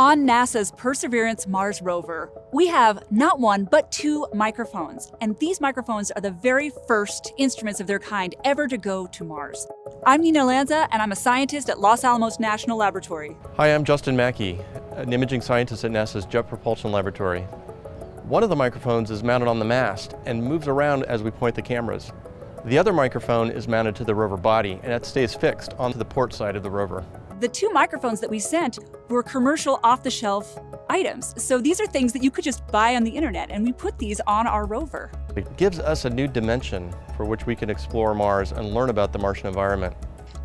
On NASA's Perseverance Mars rover, we have not one, but two microphones. And these microphones are the very first instruments of their kind ever to go to Mars. I'm Nina Lanza, and I'm a scientist at Los Alamos National Laboratory. Hi, I'm Justin Mackey, an imaging scientist at NASA's Jet Propulsion Laboratory. One of the microphones is mounted on the mast and moves around as we point the cameras. The other microphone is mounted to the rover body, and it stays fixed onto the port side of the rover. The two microphones that we sent were commercial off-the-shelf items. So these are things that you could just buy on the internet, and we put these on our rover. It gives us a new dimension for which we can explore Mars and learn about the Martian environment.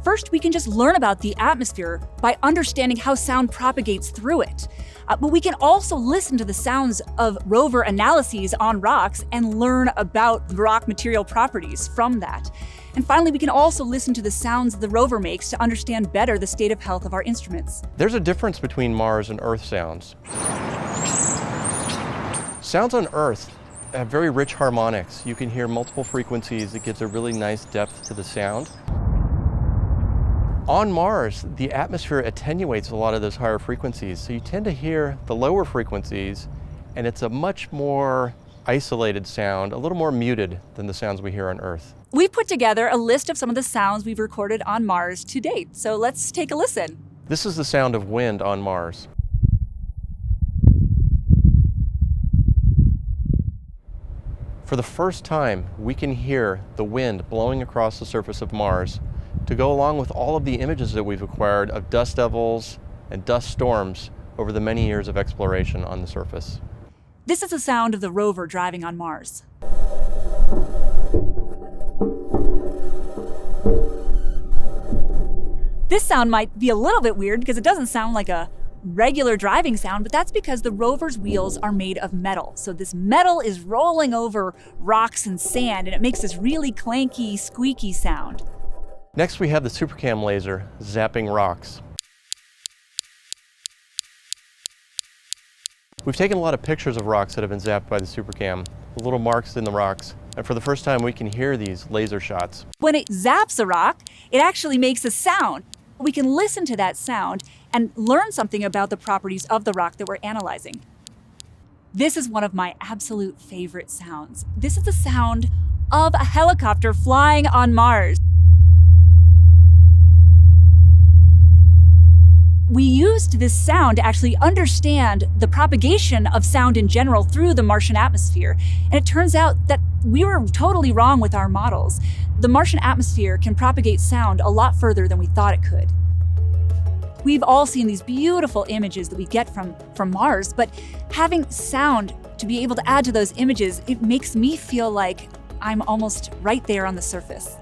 First, we can just learn about the atmosphere by understanding how sound propagates through it. But we can also listen to the sounds of rover analyses on rocks and learn about rock material properties from that. And finally, we can also listen to the sounds the rover makes to understand better the state of health of our instruments. There's a difference between Mars and Earth sounds. Sounds on Earth have very rich harmonics. You can hear multiple frequencies. It gives a really nice depth to the sound. On Mars, the atmosphere attenuates a lot of those higher frequencies, so you tend to hear the lower frequencies, and it's a much more isolated sound, a little more muted than the sounds we hear on Earth. We've put together a list of some of the sounds we've recorded on Mars to date, so let's take a listen. This is the sound of wind on Mars. For the first time, we can hear the wind blowing across the surface of Mars to go along with all of the images that we've acquired of dust devils and dust storms over the many years of exploration on the surface. This is the sound of the rover driving on Mars. This sound might be a little bit weird because it doesn't sound like a regular driving sound, but that's because the rover's wheels are made of metal. So this metal is rolling over rocks and sand, and it makes this really clanky, squeaky sound. Next, we have the SuperCam laser zapping rocks. We've taken a lot of pictures of rocks that have been zapped by the SuperCam, the little marks in the rocks, and for the first time we can hear these laser shots. When it zaps a rock, it actually makes a sound. We can listen to that sound and learn something about the properties of the rock that we're analyzing. This is one of my absolute favorite sounds. This is the sound of a helicopter flying on Mars. We used this sound to actually understand the propagation of sound in general through the Martian atmosphere. And it turns out that we were totally wrong with our models. The Martian atmosphere can propagate sound a lot further than we thought it could. We've all seen these beautiful images that we get from Mars, but having sound to be able to add to those images, it makes me feel like I'm almost right there on the surface.